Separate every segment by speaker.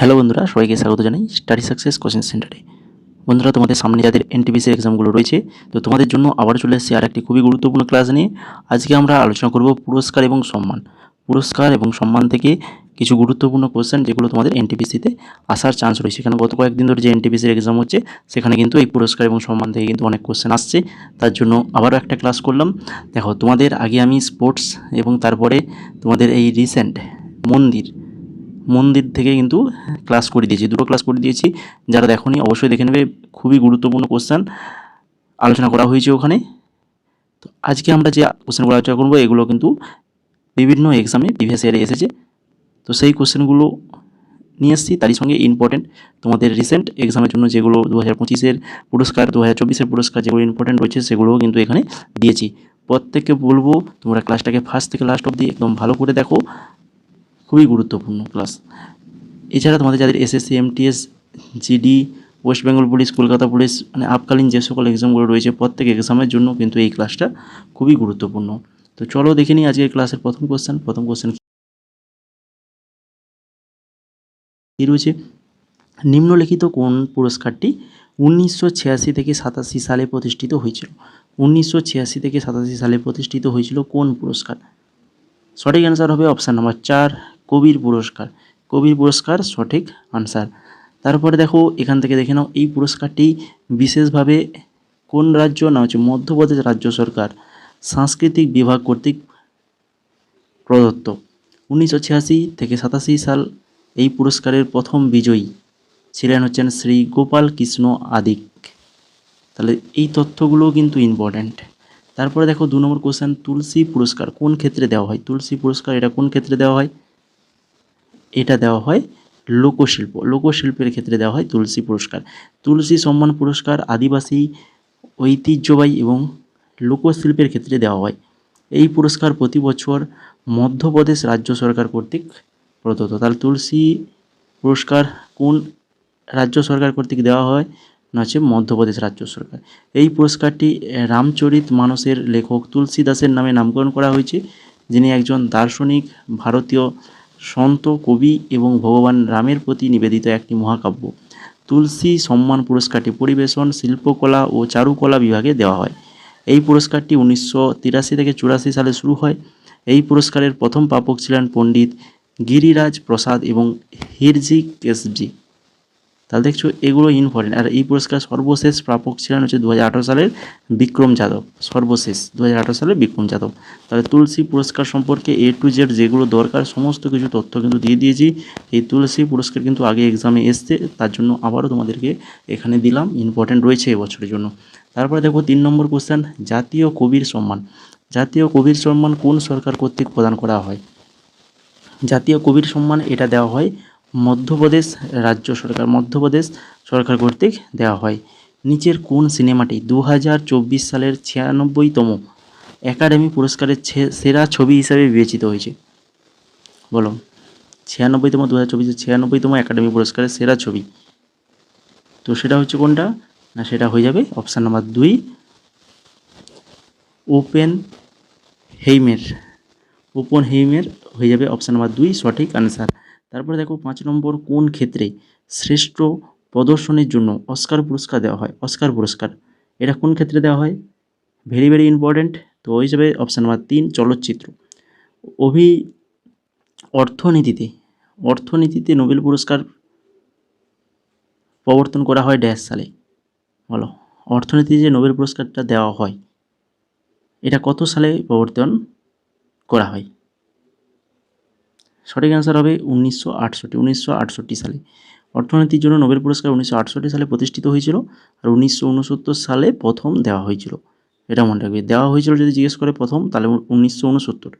Speaker 1: Hello বন্ধুরা, সবাইকে স্বাগত জানাই স্টাডি সাকসেস কোচিং সেন্টারে। বন্ধুরা, তোমাদের সামনে যাদের এনটিপিসির এক্সামগুলো রয়েছে, তো তোমাদের জন্য আবার চলে এসেছি আর একটি খুবই গুরুত্বপূর্ণ ক্লাস নিয়ে। আজকে আমরা আলোচনা করব পুরস্কার এবং সম্মান। পুরস্কার এবং সম্মান থেকে কিছু গুরুত্বপূর্ণ কোশ্চেন যেগুলো তোমাদের এনটিপিসিতে আসার চান্স রয়েছে। কারণ গত কয়েকদিন ধরে যে এনটিপিসির এক্সাম হচ্ছে, সেখানে কিন্তু এই পুরস্কার এবং সম্মান থেকে কিন্তু অনেক কোশ্চেন আসছে। তার জন্য আবারও একটা ক্লাস করলাম। দেখো, তোমাদের আগে আমি স্পোর্টস এবং তারপরে তোমাদের এই রিসেন্ট মন্দির থেকে কিন্তু ক্লাস করে দিয়েছি, দুটো ক্লাস করে দিয়েছি। যারা দেখোনি অবশ্যই দেখে নেবে, খুবই গুরুত্বপূর্ণ কোশ্চেন আলোচনা করা হয়েছে ওখানে। তো আজকে আমরা যে কোশ্চেনগুলো আলোচনা করবো, এগুলো কিন্তু বিভিন্ন এক্সামে প্রিভিয়াস ইয়ারে এসেছে। তো সেই কোশ্চেনগুলো নিয়ে এসেছি, তারই সঙ্গে ইম্পর্টেন্ট তোমাদের রিসেন্ট এক্সামের জন্য যেগুলো 2025-এর পুরস্কার, 2024-এর পুরস্কার যেগুলো ইম্পর্টেন্ট রয়েছে, সেগুলোও কিন্তু এখানে দিয়েছি। প্রত্যেককে বলবো তোমরা ক্লাসটাকে ফার্স্ট থেকে লাস্ট অবধি একদম ভালো করে দেখো, খুবই গুরুত্বপূর্ণ ক্লাস। এছাড়া তোমাদের যাদের SSC, MTS, GD, West Bengal police, Kolkata police, মানে আপকালীন যে সকল এক্সামগুলো রয়েছে, প্রত্যেক এক্সামের জন্য কিন্তু এই ক্লাসটা খুবই গুরুত্বপূর্ণ। তো চলো দেখে নিই আজকের ক্লাসের প্রথম কোশ্চেন কী রয়েছে। নিম্নলিখিত কোন পুরস্কারটি 1986 থেকে 87 সালে প্রতিষ্ঠিত হয়েছিল? 1986 থেকে 87 সালে প্রতিষ্ঠিত হয়েছিল কোন পুরস্কার? সঠিক অ্যান্সার হবে অপশান নাম্বার 4, কবির পুরস্কার। কবির পুরস্কার সঠিক আনসার। তারপরে দেখো, এখান থেকে দেখে নাও এই পুরস্কারটি বিশেষভাবে কোন রাজ্য, না হচ্ছে মধ্যপ্রদেশ রাজ্য সরকার সাংস্কৃতিক বিভাগ কর্তৃক প্রদত্ত। 1986 থেকে 87 সাল এই পুরস্কারের প্রথম বিজয়ী ছিলেন হচ্ছেন শ্রী গোপাল কৃষ্ণ আদিক। তাহলে এই তথ্যগুলোও কিন্তু ইম্পর্ট্যান্ট। তারপরে দেখো 2 নম্বর কোশ্চেন, তুলসী পুরস্কার কোন ক্ষেত্রে দেওয়া হয়? তুলসী পুরস্কার এটা কোন ক্ষেত্রে দেওয়া হয়? এটা দেওয়া হয় লোকশিল্পের ক্ষেত্রে দেওয়া হয় তুলসী পুরস্কার। তুলসী সম্মান পুরস্কার আদিবাসী, ঐতিহ্যবাহী এবং লোকশিল্পের ক্ষেত্রে দেওয়া হয়। এই পুরস্কার প্রতি বছর মধ্যপ্রদেশ রাজ্য সরকার কর্তৃক প্রদত্ত। তাহলে তুলসী পুরস্কার কোন রাজ্য সরকার কর্তৃক দেওয়া হয়? না হচ্ছে মধ্যপ্রদেশ রাজ্য সরকার। এই পুরস্কারটি রামচরিত মানসের লেখক তুলসী দাসের নামে নামকরণ করা হয়েছে, যিনি একজন দার্শনিক, ভারতীয় সন্ত, কবি এবং ভগবান রামের প্রতি নিবেদিত একটি মহাকাব্য। তুলসী সম্মান পুরস্কারটি পরিবেশন, শিল্পকলা ও চারুকলা বিভাগে দেওয়া হয়। এই পুরস্কারটি 1983 থেকে 84 সালে শুরু হয়। এই পুরস্কারের প্রথম প্রাপক ছিলেন পণ্ডিত গিরিরাজ প্রসাদ এবং হিরজি কেশবজি। তাহলে দেখছো এগুলো ইম্পর্টেন্ট। আর এই পুরস্কার সর্বশেষ প্রাপক ছিলেন হচ্ছে 2018 সালের বিক্রম যাদব, সর্বশেষ 2018 সালের বিক্রম যাদব। তাহলে তুলসী পুরস্কার সম্পর্কে A to Z যেগুলো দরকার সমস্ত কিছু তথ্য কিন্তু দিয়ে দিয়েছি। এই তুলসী পুরস্কার কিন্তু আগে এক্সামে এসছে, তার জন্য আবারও তোমাদেরকে এখানে দিলাম, ইম্পর্টেন্ট রয়েছে এবছরের জন্য। তারপরে দেখো 3 নম্বর কোশ্চেন, জাতীয় কবির সম্মান। জাতীয় কবির সম্মান কোন সরকার কর্তৃক প্রদান করা হয়? জাতীয় কবির সম্মান এটা দেওয়া হয় মধ্যপ্রদেশ সরকার কর্তৃক দেওয়া হয়। নিচের কোন সিনেমাটি 2024 সালের 96তম একাডেমি পুরস্কারের সেরা ছবি হিসাবে বিবেচিত হয়েছে? বলো, 96তম 2024-এর 96তম একাডেমি পুরস্কারের সেরা ছবি, তো সেটা হচ্ছে কোনটা? না, সেটা হয়ে যাবে অপশান নাম্বার 2, ওপেন হেইমের হয়ে যাবে অপশান নাম্বার 2 সঠিক আনসার। তারপরে দেখো 5 নম্বর, কোন ক্ষেত্রে শ্রেষ্ঠ প্রদর্শনের জন্য অস্কার পুরস্কার দেওয়া হয়? অস্কার পুরস্কার এটা কোন ক্ষেত্রে দেওয়া হয়? Very very important. তো ওই হিসাবে অপশান নাম্বার 3 চলচ্চিত্র। অর্থনীতিতে নোবেল পুরস্কার প্রবর্তন করা হয় ড্যাশ সালে? বলো, অর্থনীতিতে যে নোবেল পুরস্কারটা দেওয়া হয়, এটা কত সালে প্রবর্তন করা হয়? সঠিক অ্যান্সার হবে 1968 সালে। অর্থনীতির জন্য নোবেল পুরস্কার 1968 সালে প্রতিষ্ঠিত হয়েছিল, আর 1969 সালে প্রথম দেওয়া হয়েছিল। এটা মনে রাখবে, দেওয়া হয়েছিল যদি জিজ্ঞেস করে প্রথম, তাহলে 1969,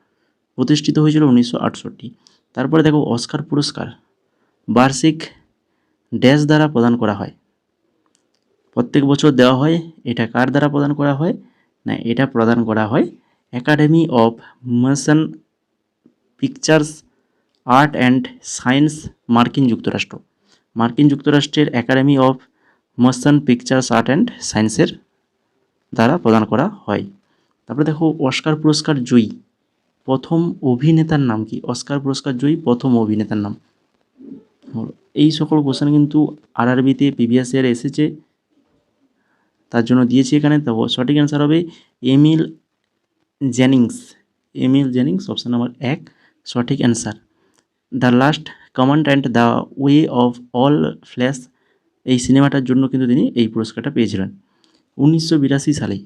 Speaker 1: প্রতিষ্ঠিত হয়েছিল 1968। তারপরে দেখো অস্কার পুরস্কার বার্ষিক ড্যাশ দ্বারা প্রদান করা হয়? প্রত্যেক বছর দেওয়া হয়। এটা কার দ্বারা প্রদান করা হয়? না, এটা প্রদান করা হয় academy of motion pictures art and science, মার্কিন যুক্তরাষ্ট্রের academy of motion pictures art and সায়েন্সের দ্বারা প্রদান করা হয়। তারপরে দেখো অস্কার পুরস্কার জয়ী প্রথম অভিনেতার নাম কি? অস্কার পুরস্কার জয়ী প্রথম অভিনেতার নাম, এই সকল কোশ্চেন কিন্তু আরআরবিতে প্রিভিয়াস ইয়ার এসেছে, তার জন্য দিয়েছি এখানে। তো সঠিক অ্যান্সার হবে Emil Jennings. Emil Jennings option number 1 সঠিক answer. The last command and the way of all flesh, এই সিনেমাটার জন্য কিন্তু তিনি এই পুরস্কারটা পেয়েছিলেন। 1982 সালে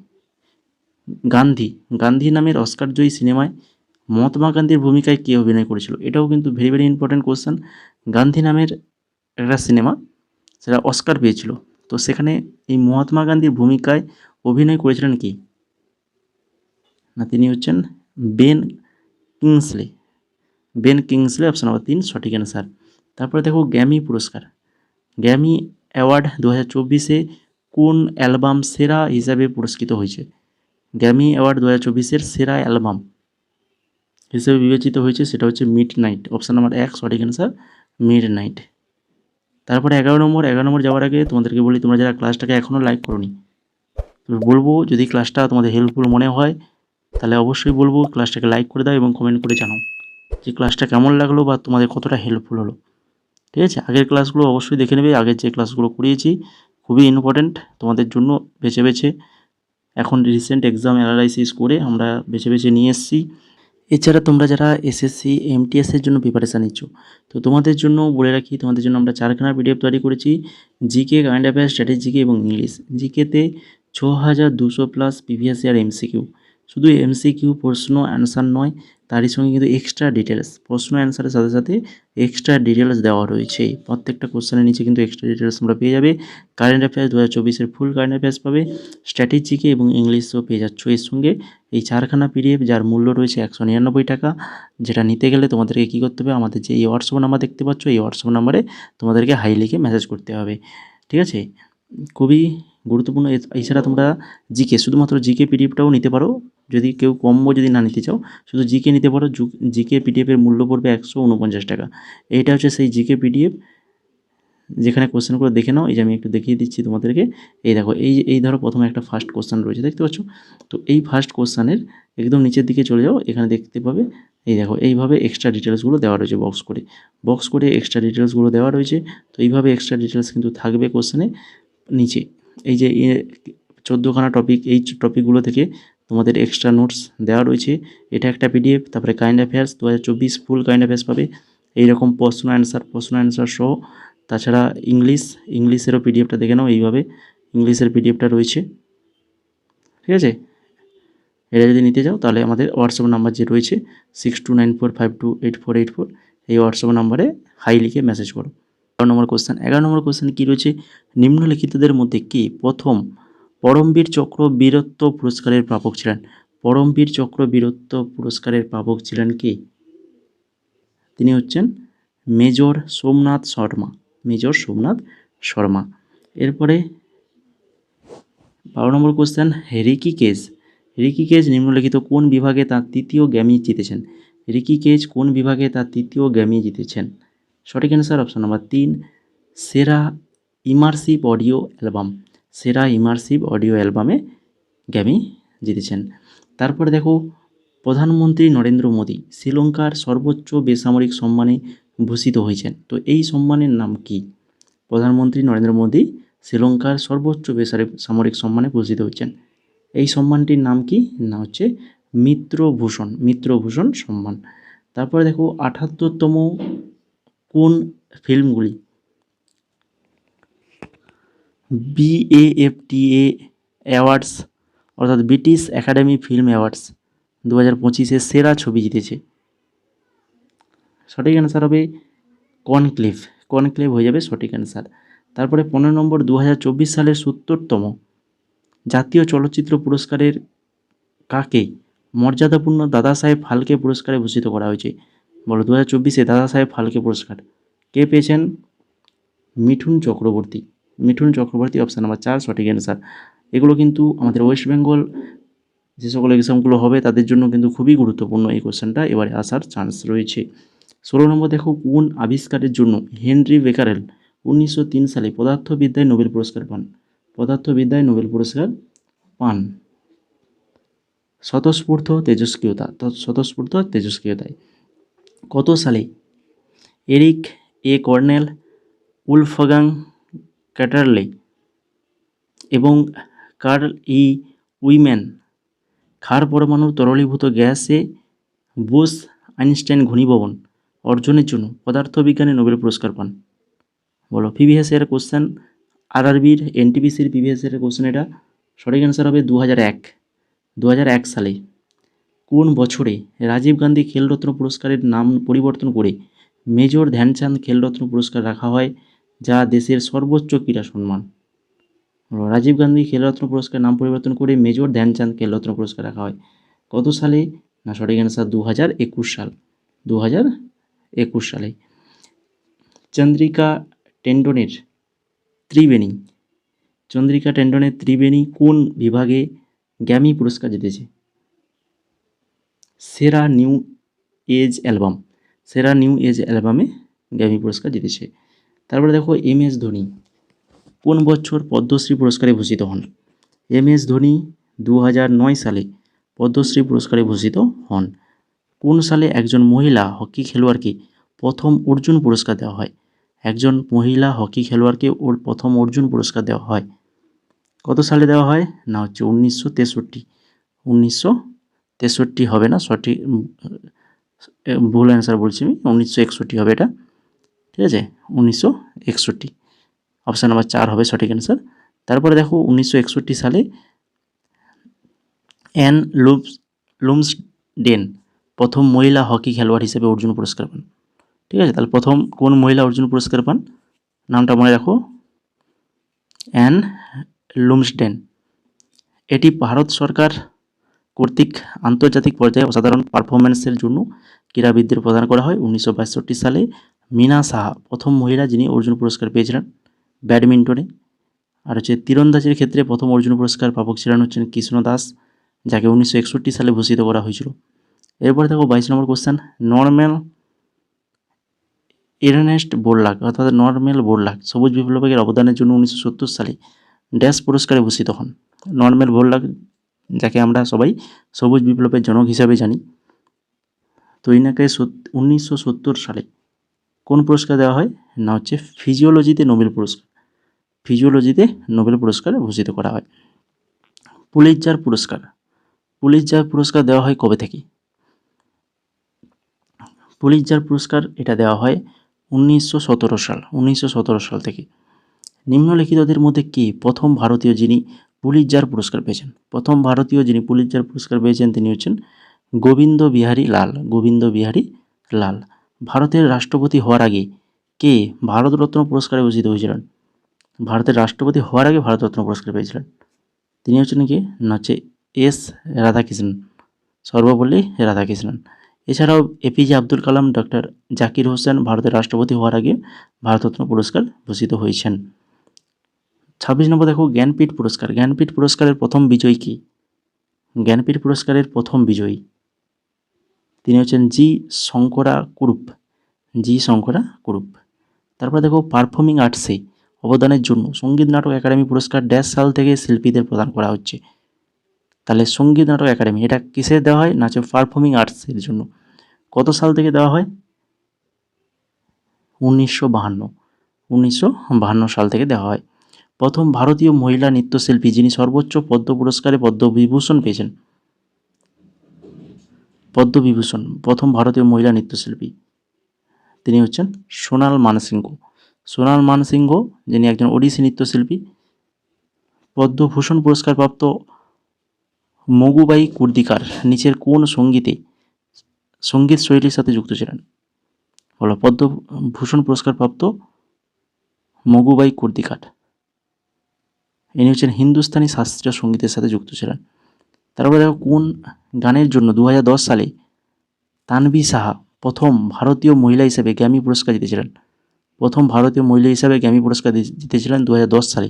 Speaker 1: গান্ধী নামের অস্কারজয়ী সিনেমায় মহাত্মা গান্ধীর ভূমিকায় কে অভিনয় করেছিল? এটাও কিন্তু very very important question. Gandhi নামের একটা সিনেমা, সেটা অস্কার পেয়েছিল, তো সেখানে এই মহাত্মা গান্ধীর ভূমিকায় অভিনয় করেছিলেন কি? না, তিনি হচ্ছেন Ben Kingsley. Ben Kingsley option number 3 সঠিক অ্যান্সার। তারপরে দেখো গ্র্যামি পুরস্কার। গ্র্যামি অ্যাওয়ার্ড 2024-এ কোন অ্যালবাম সেরা হিসাবে পুরস্কৃত হয়েছে? গ্র্যামি অ্যাওয়ার্ড 2024-এর সেরা অ্যালবাম হিসেবে বিবেচিত হয়েছে, সেটা হচ্ছে মিড নাইট। অপশান নাম্বার 1 সঠিক অ্যান্সার মিড নাইট। তারপরে 11 নম্বর যাওয়ার আগে তোমাদেরকে বলি, তোমরা যারা ক্লাসটাকে এখনও লাইক করোনি, তুমি বলবো যদি ক্লাসটা তোমাদের হেল্পফুল মনে হয় তাহলে অবশ্যই বলবো ক্লাসটাকে লাইক করে দাও এবং কমেন্ট করে জানাও যে ক্লাসটা কেমন লাগলো বা তোমাদের কতটা হেল্পফুল হলো। ঠিক আছে, আগের ক্লাসগুলো অবশ্যই দেখে নেবে। আগের যে ক্লাসগুলো করিয়েছি খুবই ইম্পর্ট্যান্ট তোমাদের জন্য, বেছে বেছে এখন রিসেন্ট এক্সাম অ্যানালাইসিস করে আমরা বেছে বেছে নিয়ে এসেছি। এছাড়া তোমরা যারা এসএসসি এমটিএসের জন্য প্রিপারেশান নিচ্ছ, তো তোমাদের জন্য বলে রাখি, তোমাদের জন্য আমরা 4খানা পিডিএফ তৈরি করেছি। জিকে, কারেন্ট অ্যাফেয়ার্স, স্ট্র্যাটেজিকে এবং ইংলিশ। জিকেতে 6200+ প্রিভিয়াস ইয়ার এমসিকিউ, শুধু এমসিকিউ প্রশ্ন অ্যান্সার নয়, তারই সঙ্গে কিন্তু এক্সট্রা ডিটেলস, প্রশ্ন অ্যান্সারের সাথে সাথে এক্সট্রা ডিটেলস দেওয়া রয়েছে। প্রত্যেকটা কোশ্চেনের নিচে কিন্তু এক্সট্রা ডিটেলস তোমরা পেয়ে যাবে। কারেন্ট অ্যাফেয়ার্স 2024-এর ফুল কারেন্ট অ্যাফেয়ার্স পাবে, স্ট্র্যাটেজিকে এবং ইংলিশও পেয়ে যাচ্ছ এর সঙ্গে। এই 4খানা পিডিএফ যার মূল্য রয়েছে 199 টাকা, যেটা নিতে গেলে তোমাদেরকে কী করতে হবে, আমাদের যে এই হোয়াটসঅ্যাপ নাম্বার দেখতে পাচ্ছ, এই হোয়াটসঅ্যাপ নাম্বারে তোমাদেরকে হাই লিখে মেসেজ করতে হবে। ঠিক আছে, খুবই গুরুত্বপূর্ণ। এছাড়া তোমরা জিকে, শুধুমাত্র জিকে পিডিএফটাও নিতে পারো, যদি কেউ কম্বো যদি না নিতে চাও, শুধু জিকে নিতে পারো। জিকে পিডিএফের মূল্য পড়বে 149 টাকা। এইটা হচ্ছে সেই জিকে পিডিএফ যেখানে কোশ্চেনগুলো দেখে নাও। এই যে আমি একটু দেখিয়ে দিচ্ছি তোমাদেরকে। এই দেখো, এই ধরো প্রথমে একটা ফার্স্ট কোশ্চেন রয়েছে, দেখতে পাচ্ছ? তো এই ফার্স্ট কোশ্চেনের একদম নিচের দিকে চলে যাও, এখানে দেখতে পাবে এই দেখো এইভাবে এক্সট্রা ডিটেলসগুলো দেওয়া রয়েছে বক্স করে এক্সট্রা ডিটেলসগুলো দেওয়া রয়েছে। তো এইভাবে এক্সট্রা ডিটেলস কিন্তু থাকবে কোশ্চেনে নিচে। এই যে 14খানা টপিক, এই টপিকগুলো থেকে তোমাদের এক্সট্রা নোটস দেওয়া রয়েছে। এটা একটা পিডিএফ। তারপরে কারেন্ট অ্যাফেয়ার্স 2024 ফুল কারেন্ট অ্যাফেয়ার্স পাবে, এইরকম প্রশ্ন অ্যান্সার সহ। তাছাড়া ইংলিশেরও পিডিএফটা দেখে নাও, এইভাবে ইংলিশের পিডিএফটা রয়েছে। ঠিক আছে, এটা যদি নিতে চাও তাহলে আমাদের হোয়াটসঅ্যাপ নাম্বার যে রয়েছে 6294528484, এই হোয়াটসঅ্যাপ নাম্বারে হাই লিখে মেসেজ করো। 11 নম্বর কোশ্চেন কী রয়েছে? নিম্নলিখিতদের মধ্যে কে প্রথম পরমবীর চক্র বীরত্ব পুরস্কারের প্রাপক ছিলেন? পরমবীর চক্র বীরত্ব পুরস্কারের প্রাপক ছিলেন কে? তিনি হচ্ছেন মেজর সোমনাথ শর্মা। এরপরে 12 নম্বর কোশ্চেন, রিকি কেজ নিম্নলিখিত কোন বিভাগে তার তৃতীয় গ্র্যামি জিতেছেন? রিকি কেজ কোন বিভাগে তার তৃতীয় গ্র্যামি জিতেছেন? সঠিক অ্যান্সার অপশন নাম্বার 3 সেরা ইমার্সিভ অডিও অ্যালবামে গ্র্যামি জিতেছেন। তারপরে দেখো, প্রধানমন্ত্রী নরেন্দ্র মোদী শ্রীলঙ্কার সর্বোচ্চ বেসামরিক সম্মানে ভূষিত হয়েছেন, তো এই সম্মানের নাম কি? প্রধানমন্ত্রী নরেন্দ্র মোদী শ্রীলঙ্কার সর্বোচ্চ বেসামরিক সম্মানে ভূষিত হয়েছেন, এই সম্মানটির নাম কি? না হচ্ছে মিত্রভূষণ সম্মান। তারপরে দেখো 78তম কোন ফিল্মগুলি BAFTA অ্যাওয়ার্ডস অর্থাৎ ব্রিটিশ একাডেমি ফিল্ম অ্যাওয়ার্ডস 2025-এ সেরা ছবি জিতেছে? সঠিক অ্যান্সার হবে কনক্লেভ হয়ে যাবে সঠিক অ্যান্সার। তারপরে 15 নম্বর 2024 সালের 70তম জাতীয় চলচ্চিত্র পুরস্কারের কাকে মর্যাদাপূর্ণ দাদাসাহেব ফালকে পুরস্কারে ভূষিত করা হয়েছে? বলো, 2024-এ দাদাসাহেব ফালকে পুরস্কার কে পেয়েছেন? মিঠুন চক্রবর্তী অপশান নাম্বার 4 সঠিক অ্যান্সার। এগুলো কিন্তু আমাদের ওয়েস্ট বেঙ্গল যে সকল এক্সামগুলো হবে তাদের জন্য কিন্তু খুবই গুরুত্বপূর্ণ, এই কোশ্চেনটা এবারে আসার চান্স রয়েছে। 16 নম্বর দেখো, কোন আবিষ্কারের জন্য হেনরি বেকারেল 1903 সালে পদার্থবিদ্যায় নোবেল পুরস্কার পান? স্বতঃস্ফূর্ত তেজস্ক্রিয়তায়। কত সালে এরিক এ কর্নেল উলফগাং ক্যাটারলে এবং কার্ল ই উইম্যান ক্ষার পরমাণুর তরলীভূত গ্যাসে বোস আইনস্টাইন ঘনীভবন অর্জনের জন্য পদার্থবিজ্ঞানে নোবেল পুরস্কার পান? বলো। প্রিভিয়াস ইয়ার কোশ্চেন, আরআরবির এনটিপিসির প্রিভিয়াস ইয়ারের কোশ্চেন এটা। সঠিক অ্যান্সার হবে 2001 সালে। কোন বছরে রাজীব গান্ধী খেলরত্ন পুরস্কারের নাম পরিবর্তন করে মেজর ধ্যানচাঁদ খেলরত্ন পুরস্কার রাখা হয়, যা দেশের সর্বোচ্চ ক্রীড়া সম্মান? রাজীব গান্ধী খেলরত্ন পুরস্কার নাম পরিবর্তন করে মেজর ধ্যানচাঁদ খেলরত্ন পুরস্কার রাখা হয় কত সালে? না, সঠিক অ্যান্সার 2021 সাল। 2021 সালে। চন্দ্রিকা টেন্ডনের ত্রিবেণী কোন বিভাগে গ্র্যামি পুরস্কার জিতেছে? সেরা নিউ এজ অ্যালবামে গ্র্যামি পুরস্কার জিতেছে। তারপরে দেখো MS ধোনি কোন বছর পদ্মশ্রী পুরস্কারে ভূষিত হন? MS ধোনি 2009 সালে পদ্মশ্রী পুরস্কারে ভূষিত হন। কোন সালে একজন মহিলা হকি খেলোয়াড়কে প্রথম অর্জুন পুরস্কার দেওয়া হয়? একজন মহিলা হকি খেলোয়াড়কে প্রথম অর্জুন পুরস্কার দেওয়া হয় কত সালে দেওয়া হয়? না, হচ্ছে 1963। 1963 হবে না, সঠিক ভুল অ্যান্সার বলছি আমি, 1961 হবে এটা। ঠিক আছে, 1961। অপশান নাম্বার 4 হবে সঠিক অ্যান্সার। তারপরে দেখো 1961 সালে অ্যান লুমসডেন প্রথম মহিলা হকি খেলোয়াড় হিসেবে অর্জুন পুরস্কার পান। ঠিক আছে, তাহলে প্রথম কোন মহিলা অর্জুন পুরস্কার পান? নামটা মনে রাখো, অ্যান লুমসডেন। এটি ভারত সরকার কর্তৃক আন্তর্জাতিক পর্যায়ে অসাধারণ পারফরম্যান্সের জন্য ক্রীড়াবিদদের প্রদান করা হয়। 1962 সালে মীনা সাহা প্রথম মহিলা যিনি অর্জুন পুরস্কার পেয়েছিলেন ব্যাডমিন্টনে। আর হচ্ছে তীরন্দাজের ক্ষেত্রে প্রথম অর্জুন পুরস্কার প্রাপক ছিলেন হচ্ছেন কৃষ্ণ দাস, যাকে 1961 সালে ভূষিত করা হয়েছিল। এরপরে দেখো 22 নম্বর কোশ্চেন, নরম্যান এরনেস্ট বোরলাগ অর্থাৎ নরম্যান বোরলাগ সবুজ বিপ্লবের অবদানের জন্য 1970 সালে ড্যাশ পুরস্কারে ভূষিত হন। নরম্যান বোরলাগ, যাকে আমরা সবাই সবুজ বিপ্লবের জনক হিসাবে জানি, তো ইনাকে 1970 সালে কোন পুরস্কার দেওয়া হয়? না, হচ্ছে ফিজিওলজিতে নোবেল পুরস্কারে ভূষিত করা হয়। পুলিৎজার পুরস্কার দেওয়া হয় কবে থেকে? পুলিৎজার পুরস্কার এটা দেওয়া হয় 1917 সাল থেকে। নিম্নলিখিতদের মধ্যে কে প্রথম ভারতীয় যিনি পুলিৎজার পুরস্কার পেয়েছেন? প্রথম ভারতীয় যিনি পুলিৎজার পুরস্কার পেয়েছেন তিনি হচ্ছেন গোবিন্দ বিহারী লাল। ভারতের রাষ্ট্রপতি হওয়ার আগে কে ভারতরত্ন পুরস্কারে ভূষিত হয়েছিলেন? ভারতের রাষ্ট্রপতি হওয়ার আগে ভারতরত্ন পুরস্কার পেয়েছিলেন তিনি হচ্ছেন কি? না, হচ্ছে S রাধাকৃষ্ণন, সর্বপল্লী রাধাকৃষ্ণন। এছাড়াও APJ আব্দুল কালাম, ডক্টর জাকির হোসেন ভারতের রাষ্ট্রপতি হওয়ার আগে ভারতরত্ন পুরস্কার ভূষিত হয়েছেন। 26 নম্বর দেখো জ্ঞানপীঠ পুরস্কারের প্রথম বিজয়ী কি? জ্ঞানপীঠ পুরস্কারের প্রথম বিজয়ী তিনি হচ্ছেন জি শঙ্করা কুরুপ। তারপরে দেখো পারফর্মিং আর্টসে অবদানের জন্য সঙ্গীত নাটক একাডেমি পুরস্কার ড্যাশ সাল থেকে শিল্পীদের প্রদান করা হচ্ছে? তাহলে সঙ্গীত নাটক একাডেমি এটা কিসের দেওয়া হয়? না, হচ্ছে পারফর্মিং আর্টসের জন্য। কত সাল থেকে দেওয়া হয়? 1952 সাল থেকে দেওয়া হয়। প্রথম ভারতীয় মহিলা নৃত্যশিল্পী যিনি সর্বোচ্চ পদ্ম পুরস্কারে পদ্মবিভূষণ পেয়েছেন? প্রথম ভারতীয় মহিলা নৃত্যশিল্পী তিনি হচ্ছেন সোনাল মানসিংহ, যিনি একজন ওড়িশি নৃত্যশিল্পী। পদ্মভূষণ পুরস্কারপ্রাপ্ত মগুবাই কুর্দিকার নিচের কোন সঙ্গীত শৈলীর সাথে যুক্ত ছিলেন? বলো। পদ্মভূষণ পুরস্কারপ্রাপ্ত মগুবাই কুর্দিকার ইনি হচ্ছেন হিন্দুস্তানি শাস্ত্রীয় সঙ্গীতের সাথে যুক্ত ছিলেন। তারপরে দেখো কোন গানের জন্য 2010 সালে তানভি সাহা প্রথম ভারতীয় মহিলা হিসেবে গ্র্যামি পুরস্কার জিতেছিলেন? 2010 সালে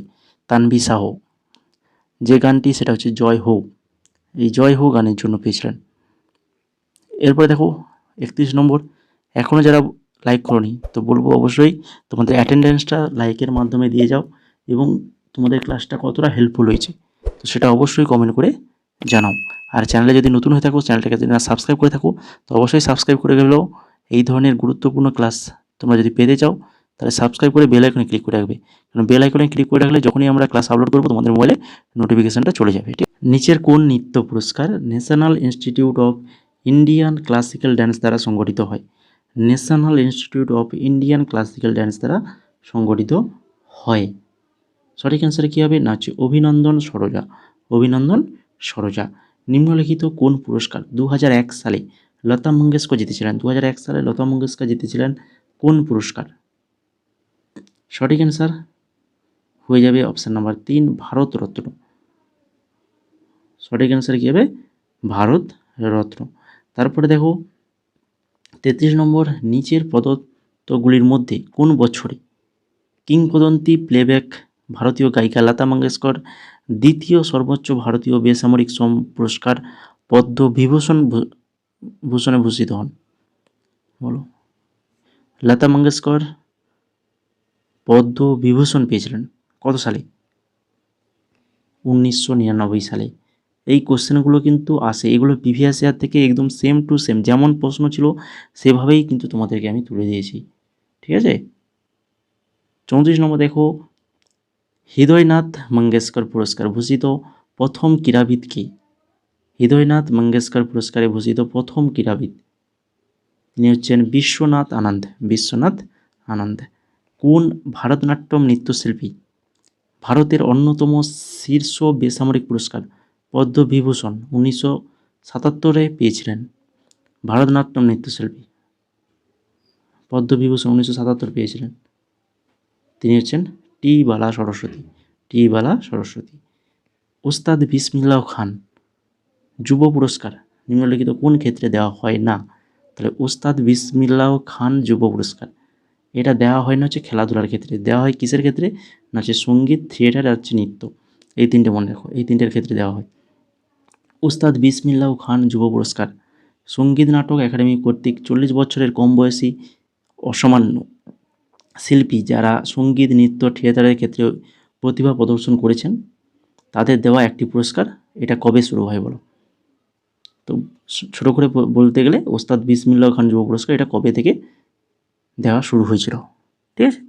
Speaker 1: তানভি সাহ। যে গানটি সেটা হচ্ছে জয় হো, এই জয় হো গানের জন্য পেয়েছিলেন। এরপরে দেখো 31 নম্বর, এখনও যারা লাইক করোনি তো বলবো অবশ্যই তোমাদের অ্যাটেন্ডেন্সটা লাইকের মাধ্যমে দিয়ে যাও এবং তোমাদের ক্লাসটা কতটা হেল্পফুল হয়েছে তো সেটা অবশ্যই কমেন্ট করে জানাও। আর চ্যানেলে যদি নতুন হয়ে থাকো, চ্যানেলটাকে যদি না সাবস্ক্রাইব করে থাকো তো অবশ্যই সাবস্ক্রাইব করে গেলেও এই ধরনের গুরুত্বপূর্ণ ক্লাস তোমরা যদি পেতে চাও তাহলে সাবস্ক্রাইব করে বেল আইকনে ক্লিক করে রাখবে, কারণ বেল আইকনে ক্লিক করে রাখলে যখনই আমরা ক্লাস আপলোড করবো তোমাদের মোবাইলে নোটিফিকেশনটা চলে যাবে। ঠিক, নিচের কোন নৃত্য পুরস্কার national institute of Indian classical dance দ্বারা সংগঠিত হয়? National institute of Indian classical dance দ্বারা সংগঠিত হয়। সঠিক অ্যান্সার কী হবে? না হচ্ছে অভিনন্দন সরোজা। অভিনন্দন সরোজা। নিম্নলিখিত কোন পুরস্কার 2001 সালে লতা মঙ্গেশকর জিতেছিলেন? 2001 সালে লতা মঙ্গেশকর জিতেছিলেন কোন পুরস্কার? সঠিক অ্যান্সার হয়ে যাবে অপশান নাম্বার 3 ভারতরত্ন। সঠিক অ্যান্সার কী হবে? ভারতরত্ন। তারপরে দেখো 33 নম্বর, নিচের প্রদত্তগুলির মধ্যে কোন বছরে কিংবদন্তি প্লেব্যাক ভারতীয় গায়িকা লতা মঙ্গেশকর দ্বিতীয় সর্বোচ্চ ভারতীয় বেসামরিক পুরস্কার পদ্মবিভূষণ ভূষণে ভূষিত হন? বলো। লতা মঙ্গেশকর পদ্মবিভূষণ পেয়েছিলেন কত সালে? 1999 সালে। এই কোশ্চেনগুলো কিন্তু আসে, এগুলো প্রিভিয়াস ইয়ার থেকে একদম সেম টু সেম, যেমন প্রশ্ন ছিল সেভাবেই কিন্তু তোমাদেরকে আমি তুলে দিয়েছি। ঠিক আছে। 34 নম্বর দেখো, হৃদয়নাথ মঙ্গেশকর পুরস্কার ভূষিত প্রথম ক্রীড়াবিদ কে? হৃদয়নাথ মঙ্গেশকর পুরস্কারে ভূষিত প্রথম ক্রীড়াবিদ তিনি হচ্ছেন বিশ্বনাথ আনন্দ। বিশ্বনাথ আনন্দ। কোন ভারতনাট্যম নৃত্যশিল্পী ভারতের অন্যতম শীর্ষ বেসামরিক পুরস্কার পদ্মবিভূষণ 1977 পেয়েছিলেন? ভারতনাট্যম নৃত্যশিল্পী পদ্মবিভূষণ 1977 পেয়েছিলেন, তিনি হচ্ছেন টি বালা সরস্বতী। টি বালা সরস্বতী। ওস্তাদ বিসমিল্লাহ খান যুব পুরস্কার নিম্নলিখিত কোন ক্ষেত্রে দেওয়া হয় না? তাহলে ওস্তাদ বিসমিল্লাহ খান যুব পুরস্কার এটা দেওয়া হয় না হচ্ছে খেলাধুলার ক্ষেত্রে, দেওয়া হয় কিসের ক্ষেত্রে? না হচ্ছে সঙ্গীত, থিয়েটার আর হচ্ছে নৃত্য, এই তিনটে মনে রাখো, এই তিনটের ক্ষেত্রে দেওয়া হয়। ওস্তাদ বিসমিল্লাহ খান যুব পুরস্কার সঙ্গীত নাটক একাডেমি কর্তৃক 40 বছরের কম বয়সী অসামান্য শিল্পী যারা সঙ্গীত, নৃত্য, থিয়েটারের ক্ষেত্রে প্রতিভা প্রদর্শন করেছেন তাদের দেওয়া একটি পুরস্কার। এটা কবে শুরু হয় বলো? তো ছোটো করে বলতে গেলে ওস্তাদ বিসমিল্লাহ খান যুব পুরস্কার এটা কবে থেকে দেওয়া শুরু হয়েছিল? ঠিক আছে।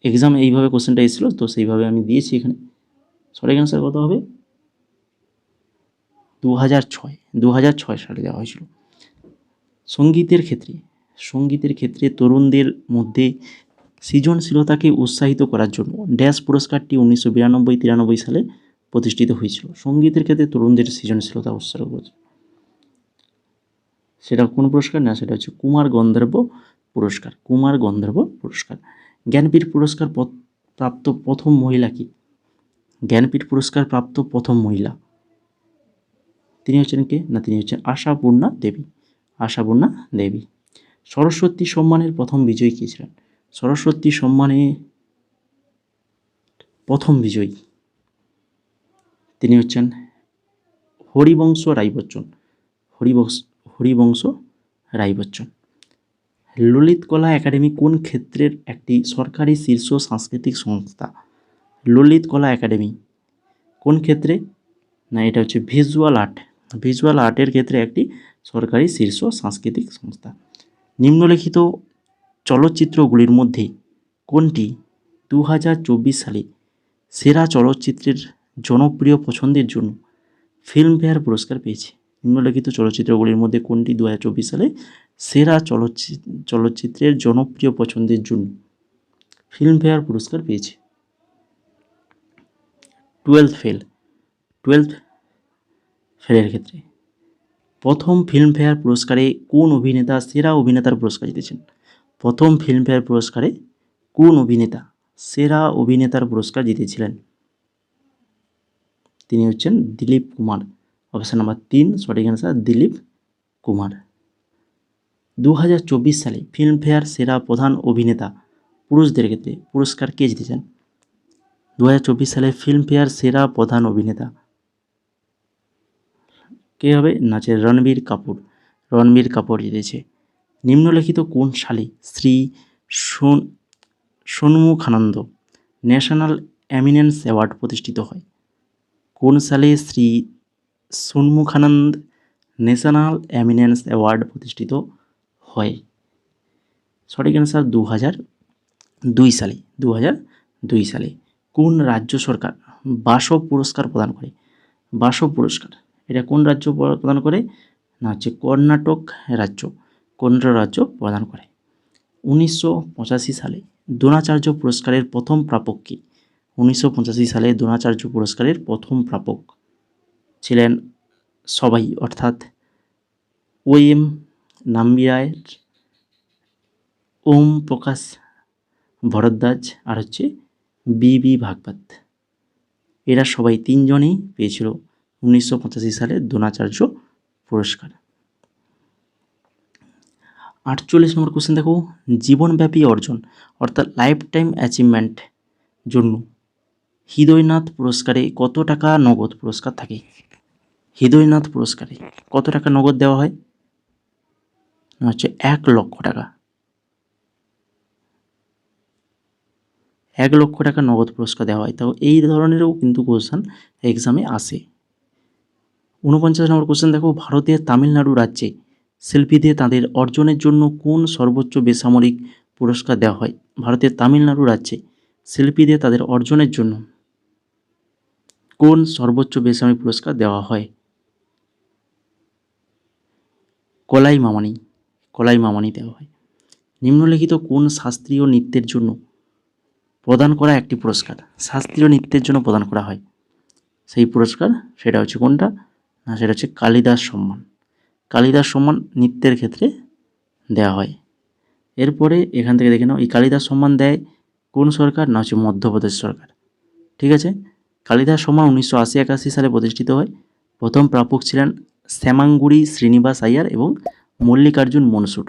Speaker 1: এক্সাম এইভাবে কোশ্চেনটা এসেছিলো, তো সেইভাবে আমি দিয়েছি এখানে। সঠিক অ্যান্সার কত হবে? 2006 সালে দেওয়া হয়েছিল। সঙ্গীতের ক্ষেত্রে তরুণদের মধ্যে সৃজনশীলতাকে উৎসাহিত করার জন্য ড্যাশ পুরস্কারটি 1992-93 সালে প্রতিষ্ঠিত হয়েছিল। সঙ্গীতের ক্ষেত্রে তরুণদের সৃজনশীলতা উৎসাহ করেছে, সেটা কোন পুরস্কার? না, সেটা হচ্ছে কুমার গন্ধর্ব পুরস্কার। কুমার গন্ধর্ব পুরস্কার। জ্ঞানপীঠ পুরস্কার প্রাপ্ত প্রথম মহিলা কি? জ্ঞানপীঠ পুরস্কার প্রাপ্ত প্রথম মহিলা তিনি হচ্ছেন কে? না, তিনি হচ্ছেন আশাপূর্ণা দেবী। আশাপূর্ণা দেবী। সরস্বতী সম্মানের প্রথম বিজয়ী কে ছিলেন? সরস্বতী সম্মানে প্রথম বিজয়ী তিনি হচ্ছেন হরিবংশ রায় বচ্চন। হরিবংশ রায় বচ্চন। ললিত কলা একাডেমি কোন ক্ষেত্রের একটি সরকারি শীর্ষ সাংস্কৃতিক সংস্থা? ললিত কলা একাডেমি কোন ক্ষেত্রে? না, এটা হচ্ছে ভিজুয়াল আর্ট। ভিজুয়াল আর্টের ক্ষেত্রে একটি সরকারি শীর্ষ সাংস্কৃতিক সংস্থা। নিম্নলিখিত চলচ্চিত্রগুলির মধ্যে কোনটি 2024 সালে সেরা চলচ্চিত্রের জনপ্রিয় পছন্দের জন্য ফিল্মফেয়ার পুরস্কার পেয়েছে? নিম্নলিখিত চলচ্চিত্রগুলির মধ্যে কোনটি 2024 সালে সেরা চলচ্চিত্রের জনপ্রিয় পছন্দের জন্য ফিল্মফেয়ার পুরস্কার পেয়েছে? 12th ফেলের ক্ষেত্রে প্রথম ফিল্মফেয়ার পুরস্কারে কোন অভিনেতা সেরা অভিনেতার পুরস্কার জিতেছেন? প্রথম ফিল্মফেয়ার পুরস্কারে কোন অভিনেতা সেরা অভিনেতার পুরস্কার জিতেছিলেন? তিনি হচ্ছেন দিলীপ কুমার। অপশান নাম্বার 3 সঠিক অ্যান্সার, দিলীপ কুমার। 2024 সালে ফিল্মফেয়ার সেরা প্রধান অভিনেতা পুরুষদের ক্ষেত্রে পুরস্কার কে জিতেছেন? 2024 সালে ফিল্মফেয়ার সেরা প্রধান অভিনেতা কে হবে? না, যে রণবীর কাপুর। রণবীর কাপুর জিতেছে। নিম্নলিখিত কোন সালে শ্রী ষণ্মুখানন্দ ন্যাশনাল এমিনেন্স অ্যাওয়ার্ড প্রতিষ্ঠিত হয়? কোন সালে শ্রী ষণ্মুখানন্দ ন্যাশনাল এমিনেন্স অ্যাওয়ার্ড প্রতিষ্ঠিত হয়? সঠিক অ্যান্সার 2002 সালে। 2002 সালে কোন রাজ্য সরকার বাসব পুরস্কার প্রদান করে? বাসব পুরস্কার এটা কোন রাজ্য প্রদান করে? না হচ্ছে কর্ণাটক রাজ্য। কর্ণাটক রাজ্য প্রদান করে। 1985 সালে দ্রোণাচার্য পুরস্কারের প্রথম প্রাপক কে? 1985 সালে দ্রোণাচার্য পুরস্কারের প্রথম প্রাপক ছিলেন সবাই, অর্থাৎ ওএম নাম্বিয়ার, ওম প্রকাশ ভরদ্বাজ আর হচ্ছে বিবি ভাগবত। এরা সবাই তিনজনেই পেয়েছিল 1985 সালে দ্রোণাচার্য পুরস্কার। 48 নম্বর কোশ্চেন দেখো, জীবনব্যাপী অর্জন অর্থাৎ লাইফ টাইম অ্যাচিভমেন্ট জন্য হৃদয়নাথ পুরস্কারে কত টাকা নগদ পুরস্কার থাকে? হৃদয়নাথ পুরস্কারে কত টাকা নগদ দেওয়া হয়? হচ্ছে 1,00,000 টাকা। 1,00,000 টাকা নগদ পুরস্কার দেওয়া হয়। তো এই ধরনেরও কিন্তু কোশ্চেন এক্সামে আসে। 49 নম্বর কোশ্চেন দেখো, ভারতের তামিলনাড়ু রাজ্যে শিল্পীদের তাদের অর্জনের জন্য কোন সর্বোচ্চ বেসামরিক পুরস্কার দেওয়া হয়? ভারতের তামিলনাড়ু রাজ্যে শিল্পীদের তাদের অর্জনের জন্য কোন সর্বোচ্চ বেসামরিক পুরস্কার দেওয়া হয়? কলাইমামানি দেওয়া হয়। নিম্নলিখিত কোন শাস্ত্রীয় নৃত্যের জন্য প্রদান করা একটি পুরস্কার? শাস্ত্রীয় নৃত্যের জন্য প্রদান করা হয় সেই পুরস্কার, সেটা হচ্ছে কোনটা? না, সেটা হচ্ছে কালিদাস সম্মান। কালিদাস সম্মান নৃত্যের ক্ষেত্রে দেওয়া হয়। এরপরে এখান থেকে দেখে নাও, এই কালিদাস সম্মান দেয় কোন সরকার? না হচ্ছে মধ্যপ্রদেশ সরকার। ঠিক আছে। কালিদাস সম্মান 1980-81 সালে প্রতিষ্ঠিত হয়। প্রথম প্রাপক ছিলেন শ্যামাঙ্গুড়ি শ্রীনিবাস আইয়ার এবং মল্লিকার্জুন মনসুর।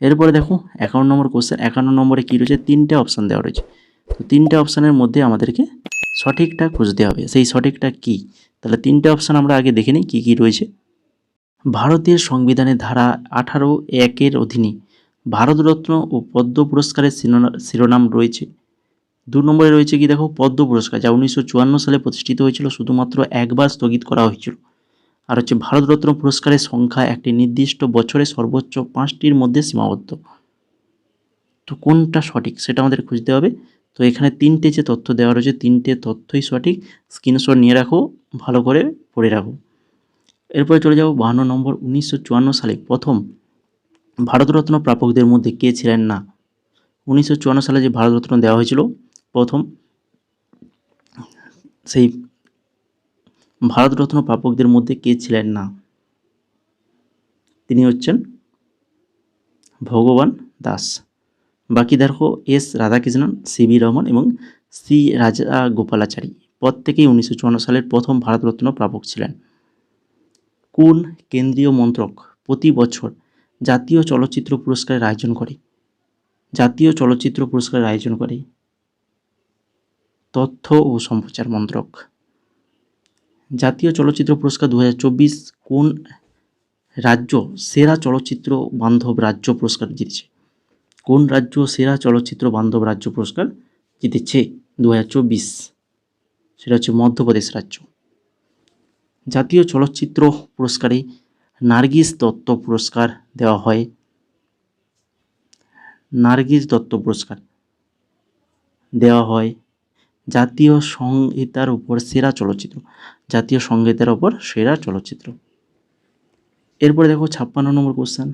Speaker 1: এরপরে দেখো 51 নম্বর কোশ্চেন। 51 নম্বরে কী রয়েছে? 3টে অপশান দেওয়া রয়েছে। তো 3টে অপশানের মধ্যে আমাদেরকে সঠিকটা খুঁজতে হবে। সেই সঠিকটা কি? তাহলে 3টে অপশান আমরা আগে দেখে নিই কী কী রয়েছে। ভারতীয় সংবিধানের ধারা 18(1)-এর অধীনে ভারতরত্ন ও পদ্ম পুরস্কারের শিরোনাম রয়েছে। 2 নম্বরে রয়েছে কি দেখো, পদ্ম পুরস্কার, যা 1954 সালে প্রতিষ্ঠিত হয়েছিল, শুধুমাত্র একবার স্থগিত করা হয়েছিল। আর হচ্ছে ভারতরত্ন পুরস্কারের সংখ্যা একটি নির্দিষ্ট বছরে সর্বোচ্চ 5টির মধ্যে সীমাবদ্ধ। তো কোনটা সঠিক সেটা আমাদের খুঁজতে হবে। তো এখানে 3টে যে তথ্য দেওয়া রয়েছে, 3টে তথ্যই সঠিক। স্ক্রিনশট নিয়ে রাখো, ভালো করে পড়ে রাখো। এরপরে চলে যাবো 52 নম্বর। 1954 সালে প্রথম ভারতরত্ন প্রাপকদের মধ্যে কে ছিলেন না? 1954 সালে যে ভারতরত্ন দেওয়া হয়েছিল প্রথম, সেই ভারতরত্ন প্রাপকদের মধ্যে কে ছিলেন না? তিনি হচ্ছেন ভগবান দাস। বাকি দেখো এস রাধাকৃষ্ণন, সিবি রহমান এবং সি রাজাগোপালাচারী প্রত্যেকেই 1954 সালের প্রথম ভারতরত্ন প্রাপক ছিলেন। কোন কেন্দ্রীয় মন্ত্রক প্রতি বছর জাতীয় চলচ্চিত্র পুরস্কারের আয়োজন করে? জাতীয় চলচ্চিত্র পুরস্কারের আয়োজন করে তথ্য ও সম্প্রচার মন্ত্রক। জাতীয় চলচ্চিত্র পুরস্কার 2024 কোন রাজ্য সেরা চলচ্চিত্র বান্ধব রাজ্য পুরস্কার জিতেছে? কোন রাজ্য সেরা চলচ্চিত্র বান্ধব রাজ্য পুরস্কার জিতেছে 2024? সেটা হচ্ছে মধ্যপ্রদেশ রাজ্য। জাতীয় চলচ্চিত্র পুরস্কারে নার্গিস দত্ত পুরস্কার দেওয়া হয়। নার্গিস দত্ত পুরস্কার দেওয়া হয় জাতীয় সংহিতার উপর সেরা চলচ্চিত্র। জাতীয় সংহিতার উপর সেরা চলচ্চিত্র। এরপরে দেখো 56 নম্বর কোশ্চেন।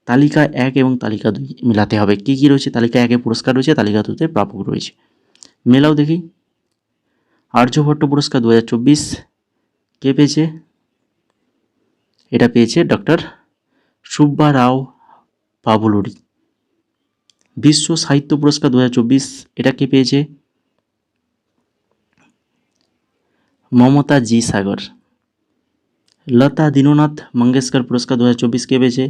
Speaker 1: তালিকা 1 এবং তালিকা 2 মেলাতে হবে। কী কী রয়েছে? তালিকা 1-এ পুরস্কার রয়েছে, তালিকা 2-তে প্রাপক রয়েছে। মেলাও দেখি। আর্যভট্ট পুরস্কার 2024 কে পেয়েছে? এটা পেয়েছে ডক্টর সুব্বা রাও পাভলুরি। বিশ্ব সাহিত্য পুরস্কার 2024 এটা কে পেয়েছে? মমতা জি সাগর। লতা দীননাথ মঙ্গেশকর পুরস্কার 2024 কে পেয়েছে?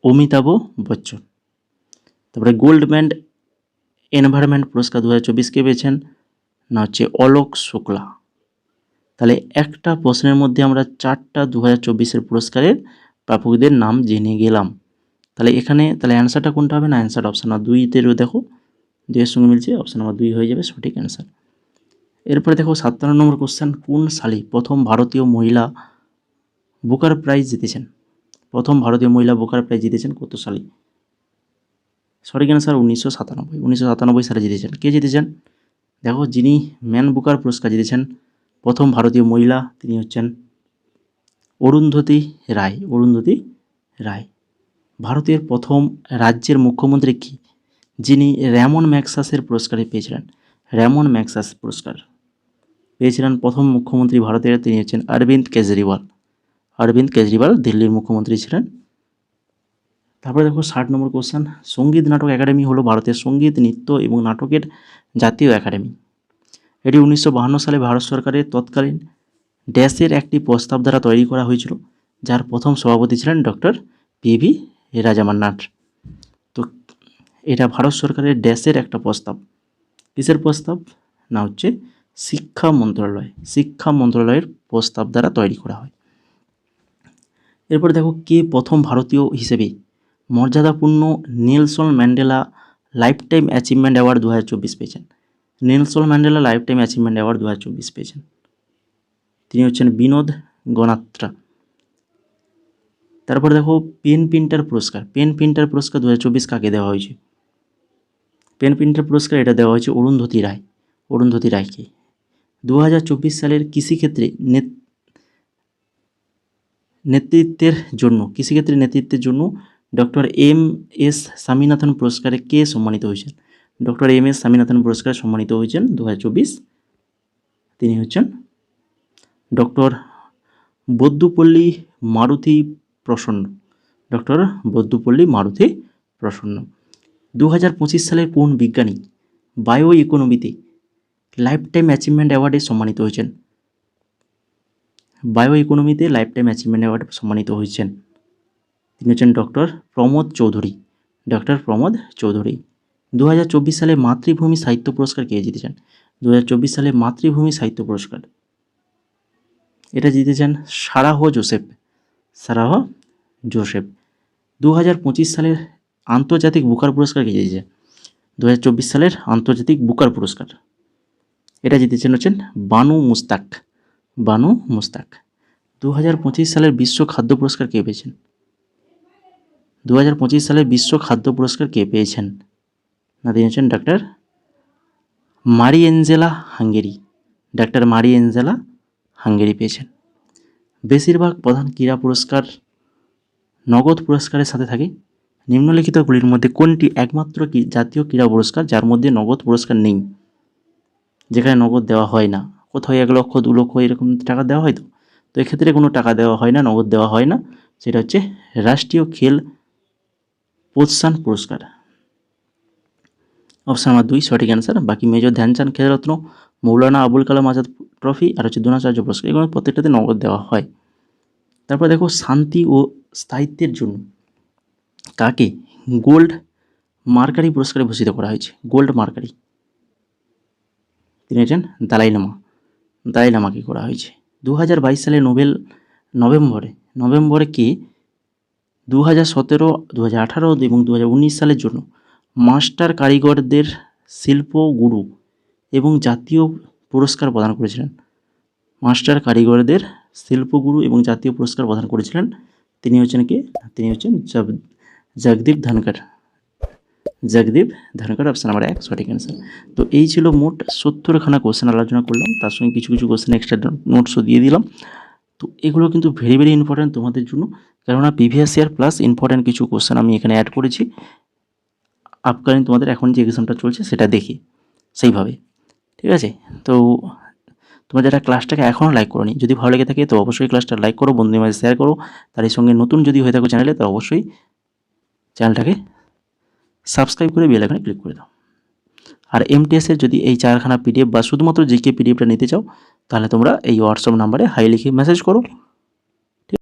Speaker 1: অমিতাভ বচ্চন। তারপরে গোল্ডম্যান এনভায়রনমেন্ট পুরস্কার 2024 কে পেয়েছেন? না হচ্ছে অলোক শুক্লা। তাহলে একটা প্রশ্নের মধ্যে আমরা 4টা 2024-এর পুরস্কারের প্রাপকদের নাম জেনে গেলাম। তাহলে এখানে তাহলে অ্যান্সারটা কোনটা হবে? না, অ্যান্সার অপশান নম্বর 2-তে দেখো, 2-এর সঙ্গে মিলছে, অপশান নম্বর 2 হয়ে যাবে সঠিক অ্যান্সার। এরপরে দেখো 57 নম্বর কোশ্চেন। কোন সালে প্রথম ভারতীয় মহিলা বুকার প্রাইজ জিতেছেন? প্রথম ভারতীয় মহিলা বুকার প্রাইজ জিতেছেন কত সালে? সঠিক অ্যান্সার 1997 সালে জিতেছেন। কে জিতেছেন? দেখো, যিনি ম্যান বুকার পুরস্কার জিতেছেন প্রথম ভারতীয় মহিলা, তিনি হচ্ছেন অরুন্ধতী রায়। ভারতের প্রথম রাজ্যের মুখ্যমন্ত্রী কি, যিনি র্যামন ম্যাগসাসের পুরস্কারে পেয়েছিলেন? র্যামন ম্যাগসাস পুরস্কার পেয়েছিলেন প্রথম মুখ্যমন্ত্রী ভারতের, তিনি হচ্ছেন অরবিন্দ কেজরিওয়াল দিল্লির মুখ্যমন্ত্রী ছিলেন। তারপরে দেখো 60 নম্বর কোশ্চেন, সঙ্গীত নাটক একাডেমি হলো ভারতের সঙ্গীত, নৃত্য এবং নাটকের জাতীয় একাডেমি। এটি 1952 সালে ভারত সরকারের তৎকালীন ড্যাশের একটি প্রস্তাব দ্বারা তৈরি করা হয়েছিল, যার প্রথম সভাপতি ছিলেন ডক্টর পিভি রাজামান্নার। তো এটা ভারত সরকারের ড্যাশের একটা প্রস্তাব। কিসের প্রস্তাব? না হচ্ছে শিক্ষা মন্ত্রণালয়ের প্রস্তাব দ্বারা তৈরি করা হয়। এরপরে দেখো, কে প্রথম ভারতীয় হিসেবে মর্যাদাপূর্ণ Nelson Mandela life time achievement award 2024 পেয়েছেন? Nelson Mandela life time achievement award 2024 পেয়েছেন, তিনি হচ্ছেন বিনোদ গনাত্রা। তারপরে দেখো, পেন প্রিন্টার পুরস্কার 2024 কাকে দেওয়া হয়েছে? পেন প্রিন্টার পুরস্কার এটা দেওয়া হয়েছে অরুন্ধতী রায়কে। 2024 সালের কৃষিক্ষেত্রে নেতৃত্বের জন্য ডক্টর এম.এস. স্বামীনাথন পুরস্কারে কে সম্মানিত হয়েছেন? Doctor M S. স্বামীনাথন পুরস্কারে সম্মানিত হয়েছেন 2024, তিনি হচ্ছেন ডক্টর বদ্দুপল্লী মারুতি প্রসন্ন। 2025 সালের কোন বিজ্ঞানী বায়ো ইকোনমিতে লাইফ টাইম অ্যাচিভমেন্ট অ্যাওয়ার্ডে সম্মানিত হয়েছেন? বায়ো ইকোনমিতে লাইফ টাইম অ্যাচিভমেন্ট অ্যাওয়ার্ড সম্মানিত হয়েছেন, তিনি হচ্ছেন ডক্টর প্রমোদ চৌধুরী। 2024 সালে মাতৃভূমি সাহিত্য পুরস্কার কে জিতেছেন? 2024 সালে মাতৃভূমি সাহিত্য পুরস্কার এটা জিতেছেন সারাহ জোসেফ। 2025 সালের আন্তর্জাতিক বুকার পুরস্কার কে জিতেছেন? 2024 সালের আন্তর্জাতিক বুকার পুরস্কার এটা জিতেছেন হচ্ছেন বানু মুস্তাক। 2025 সালের বিশ্ব খাদ্য পুরস্কার কে পেয়েছেন? 2025 সালের বিশ্ব খাদ্য পুরস্কার কে পেয়েছেন? না, তিনি হচ্ছেন ডক্টর মারিয়েঞ্জেলা হাঙ্গেরি পেয়েছেন। বেশিরভাগ প্রধান ক্রীড়া পুরস্কার নগদ পুরস্কারের সাথে থাকে। নিম্নলিখিতগুলির মধ্যে কোনটি একমাত্র জাতীয় ক্রীড়া পুরস্কার যার মধ্যে নগদ পুরস্কার নেই, যেখানে নগদ দেওয়া হয় না? কোথাও 1 লক্ষ 2 লক্ষ এরকম টাকা দেওয়া হয়, তো এক্ষেত্রে কোনো টাকা দেওয়া হয় না, নগদ দেওয়া হয় না। সেটা হচ্ছে রাষ্ট্রীয় খেল প্রোৎসাহন পুরস্কার। অপশান নাম্বার 2 সঠিক অ্যান্সার। বাকি মেজর ধ্যানচাঁদ খেলরত্ন, মৌলানা আবুল কালাম আজাদ ট্রফি আর হচ্ছে দ্রোণাচার্য পুরস্কার, এগুলো প্রত্যেকটাতে নগদ দেওয়া হয়। তারপর দেখো, শান্তি ও স্থায়িত্বের জন্য কাকে গোল্ড মার্কারি পুরস্কারে ভূষিত করা হয়েছে? তিনি হচ্ছেন দালাই লামাকে করা হয়েছে। 2022 সালে নভেম্বরে কে 2017, 2018 এবং 2019 সালের জন্য মাস্টার কারিগরদের শিল্প গুরু এবং জাতীয় পুরস্কার প্রদান করেছিলেন? তিনি হচ্ছেন কে? তিনি হচ্ছেন জগদীপ ধনকর। অপশান নাম্বার 1 সঠিক অ্যান্সার। তো এই ছিল মোট 70খানা কোশ্চেন আলোচনা করলাম, তার সঙ্গে কিছু কোশ্চেন এক্সট্রা নোটসও দিয়ে দিলাম। তো এগুলো কিন্তু ভেরি ভেরি ইম্পর্ট্যান্ট তোমাদের জন্য, কেননা প্রিভিয়াস ইয়ার প্লাস ইম্পর্ট্যান্ট কিছু কোশ্চেন আমি এখানে অ্যাড করেছি আপকামিং তোমাদের এখন যে এক্সামটা চলছে সেটা দেখি সেইভাবে, ঠিক আছে? তো তোমরা যারা ক্লাসটাকে এখনও লাইক করোনি, যদি ভালো লেগে থাকে তো অবশ্যই ক্লাসটা লাইক করো, বন্ধুদের মাঝে শেয়ার করো। তার সঙ্গে নতুন যদি হয়ে থাকো চ্যানেলে তো অবশ্যই চ্যানেলটাকে সাবস্ক্রাইব করে বেল আইকনে ক্লিক করে দাও। আর এমটিএসের যদি এই 4খানা পিডিএফ বা শুধুমাত্র জিকে পিডিএফটা নিতে চাও, তাহলে তোমরা এই হোয়াটসঅ্যাপ নাম্বারে হাই লিখে মেসেজ করো,